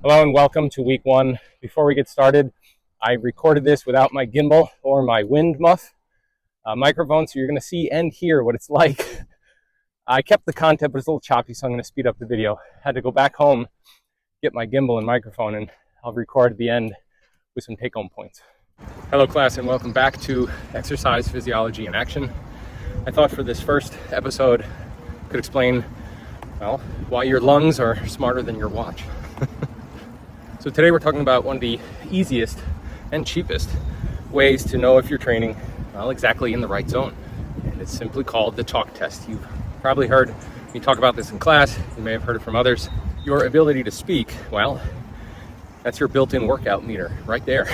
Hello and welcome to week one. Before we get started, I recorded this without my gimbal or my wind muff microphone, so you're going to see and hear what it's like. I kept the content, but it's a little choppy, so I'm going to speed up the video. Had to go back home, get my gimbal and microphone, and I'll record at the end with some take-home points. Hello class, and welcome back to Exercise Physiology in Action. I thought for this first episode, I could explain, well, why your lungs are smarter than your watch. So today we're talking about one of the easiest and cheapest ways to know if you're training, well, exactly in the right zone. And it's simply called the talk test. You've probably heard me talk about this in class. You may have heard it from others. Your ability to speak, well, that's your built-in workout meter right there.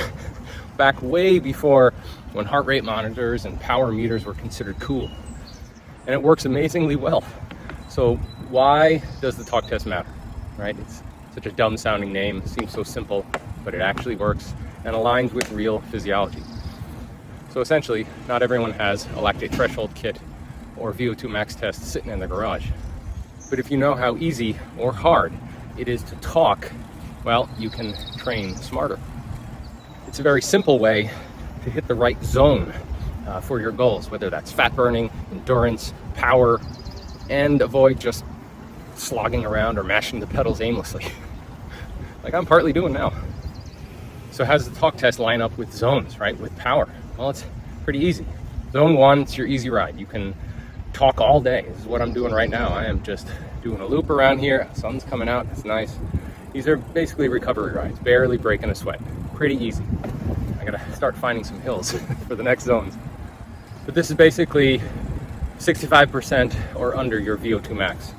Back way before when heart rate monitors and power meters were considered cool. And it works amazingly well. So why does the talk test matter, right? It's such a dumb sounding name, seems so simple, but it actually works and aligns with real physiology. So essentially, not everyone has a lactate threshold kit or VO2 max test sitting in their garage. But if you know how easy or hard it is to talk, well, you can train smarter. It's a very simple way to hit the right zone for your goals, whether that's fat burning, endurance, power, and avoid just slogging around or mashing the pedals aimlessly, like I'm partly doing now. So how does the talk test line up with zones, right? With power? Well, it's pretty easy. Zone 1, it's your easy ride. You can talk all day. This is what I'm doing right now. I am just doing a loop around here. Sun's coming out, it's nice. These are basically recovery rides, barely breaking a sweat. Pretty easy. I gotta start finding some hills for the next zones. But this is basically 65% or under your VO2 max.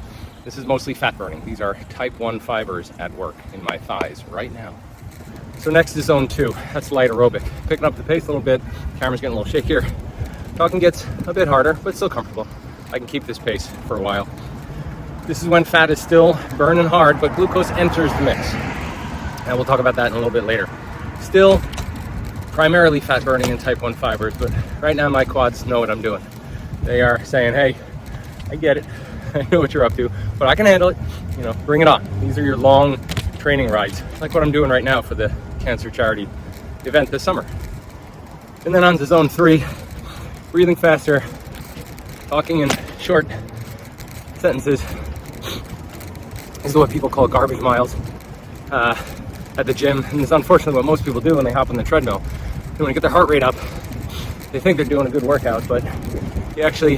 This is mostly fat burning. These are type 1 fibers at work in my thighs right now. So next is zone 2. That's light aerobic. Picking up the pace a little bit. Camera's getting a little shakier. Talking gets a bit harder, but still comfortable. I can keep this pace for a while. This is when fat is still burning hard, but glucose enters the mix. And we'll talk about that in a little bit later. Still primarily fat burning in type 1 fibers, but right now my quads know what I'm doing. They are saying, hey, I get it. I know what you're up to, but I can handle it. You know, bring it on. These are your long training rides, like what I'm doing right now for the cancer charity event this summer. And then on to zone 3, breathing faster, talking in short sentences. This is what people call garbage miles at the gym, and it's unfortunately what most people do when they hop on the treadmill. And when they get their heart rate up, they think they're doing a good workout, but you actually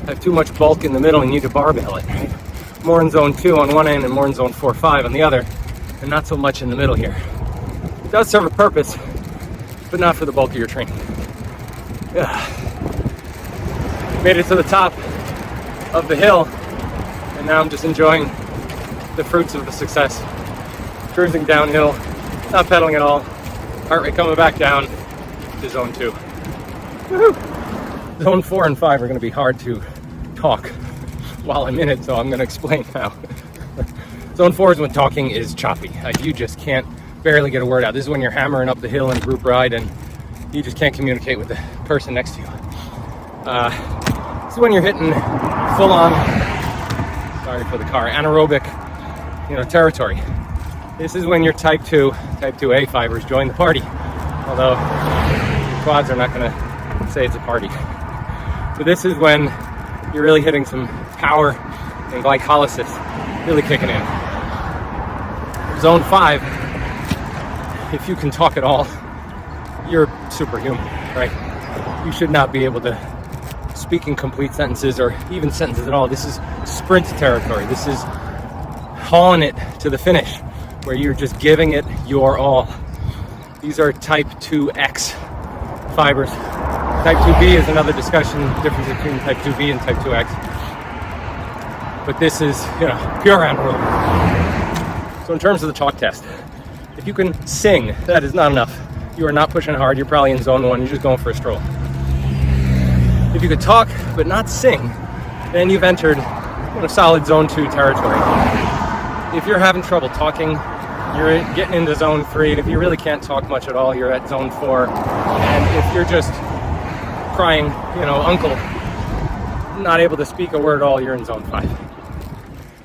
have too much bulk in the middle and you need to barbell it, right? More in zone 2 on one end and more in zone 4, 5 on the other, and not so much in the middle here. It does serve a purpose, but not for the bulk of your training. Yeah. Made it to the top of the hill, and now I'm just enjoying the fruits of the success. Cruising downhill, not pedaling at all, heart rate coming back down to zone 2. Woohoo! Zone 4 and 5 are going to be hard to talk while I'm in it, so I'm going to explain now. Zone 4 is when talking is choppy. You just can't barely get a word out. This is when you're hammering up the hill in a group ride and you just can't communicate with the person next to you. This is when you're hitting full-on, sorry for the car, anaerobic, territory. This is when your type 2A fibers join the party. Although your quads are not going to say it's a party. So this is when you're really hitting some power and glycolysis really kicking in. Zone 5, if you can talk at all, you're superhuman, right? You should not be able to speak in complete sentences or even sentences at all. This is sprint territory. This is hauling it to the finish, where you're just giving it your all. These are type 2X fibers. Type 2B is another discussion, the difference between type 2B and type 2X. But this is, pure anaerobic. So in terms of the talk test, if you can sing, that is not enough. You are not pushing hard, you're probably in zone 1, you're just going for a stroll. If you could talk but not sing, then you've entered a solid zone 2 territory. If you're having trouble talking, you're getting into zone 3, and if you really can't talk much at all, you're at zone 4. And if you're just crying, uncle, not able to speak a word at all, you're in zone 5.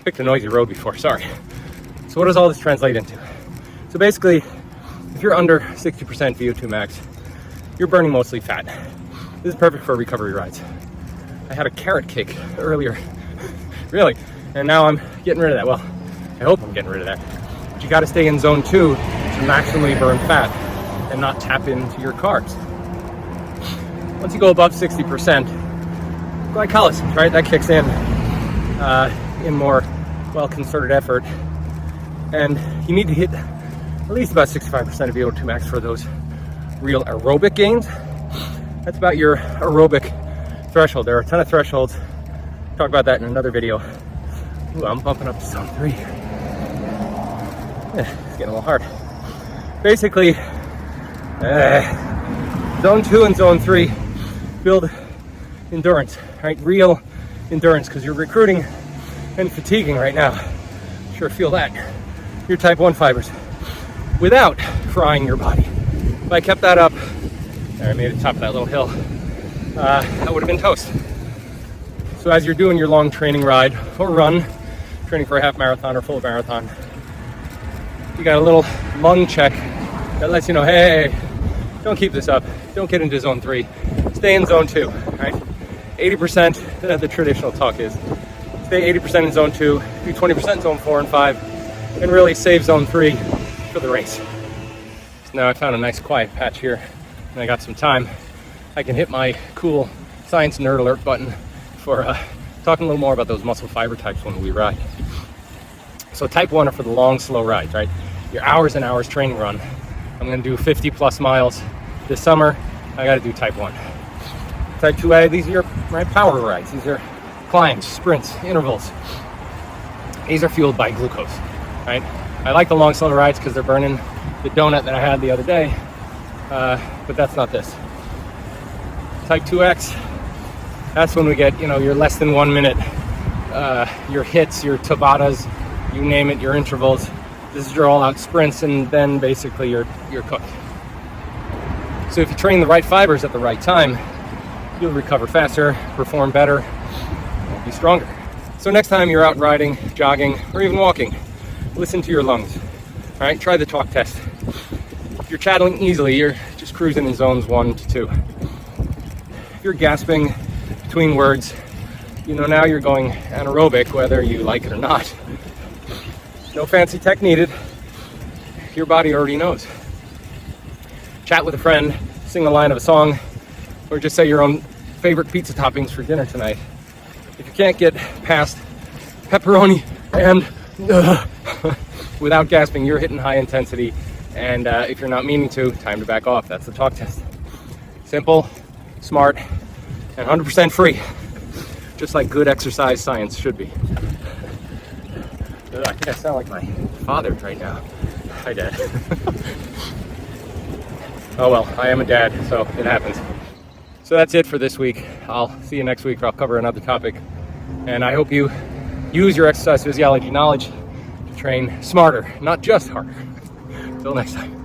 Picked a noisy road before, sorry. So what does all this translate into? So basically, if you're under 60% VO2 max, you're burning mostly fat. This is perfect for recovery rides. I had a carrot cake earlier, really, and now I'm getting rid of that. Well, I hope I'm getting rid of that. But you gotta stay in zone 2 to maximally burn fat and not tap into your carbs. Once you go above 60%, glycolysis, right? That kicks in more well-concerted effort. And you need to hit at least about 65% of VO2 max for those real aerobic gains. That's about your aerobic threshold. There are a ton of thresholds. Talk about that in another video. Ooh, I'm bumping up to zone 3. It's getting a little hard. Basically, zone 2 and zone 3 build endurance, right? Real endurance, because you're recruiting and fatiguing right now. Sure feel that. Your type 1 fibers without frying your body. If I kept that up, I made it top of that little hill, that would have been toast. So as you're doing your long training ride or run, training for a half marathon or full marathon, you got a little lung check that lets you know, hey, don't keep this up. Don't get into zone 3. Stay in zone 2, right? 80%, the traditional talk is, stay 80% in zone 2, do 20% in zone 4 and 5, and really save zone 3 for the race. So now I found a nice quiet patch here, and I got some time. I can hit my cool science nerd alert button for talking a little more about those muscle fiber types when we ride. So type 1 are for the long, slow rides, right? Your hours and hours training run. I'm gonna do 50 plus miles this summer. I gotta do type 1. Type 2A, these are your power rides. These are climbs, sprints, intervals. These are fueled by glucose, right? I like the long, slow rides because they're burning the donut that I had the other day, but that's not this. Type 2X, that's when we get, your less than 1 minute, your hits, your Tabatas, you name it, your intervals. This is your all-out sprints, and then basically you're cooked. So if you train the right fibers at the right time, you'll recover faster, perform better, and be stronger. So next time you're out riding, jogging, or even walking, listen to your lungs. All right, try the talk test. If you're channeling easily, you're just cruising in zones 1 to 2. If you're gasping between words, now you're going anaerobic, whether you like it or not. No fancy tech needed. Your body already knows. Chat with a friend, sing a line of a song, or just say your own favorite pizza toppings for dinner tonight. If you can't get past pepperoni and without gasping, you're hitting high intensity, and if you're not meaning to, time to back off. That's the talk test. Simple, smart, and 100% free, just like good exercise science should be. I think I sound like my father right now. Hi, Dad. Oh well, I am a dad, so it happens. So that's it for this week. I'll see you next week, or I'll cover another topic. And I hope you use your exercise physiology knowledge to train smarter, not just harder. Until next time.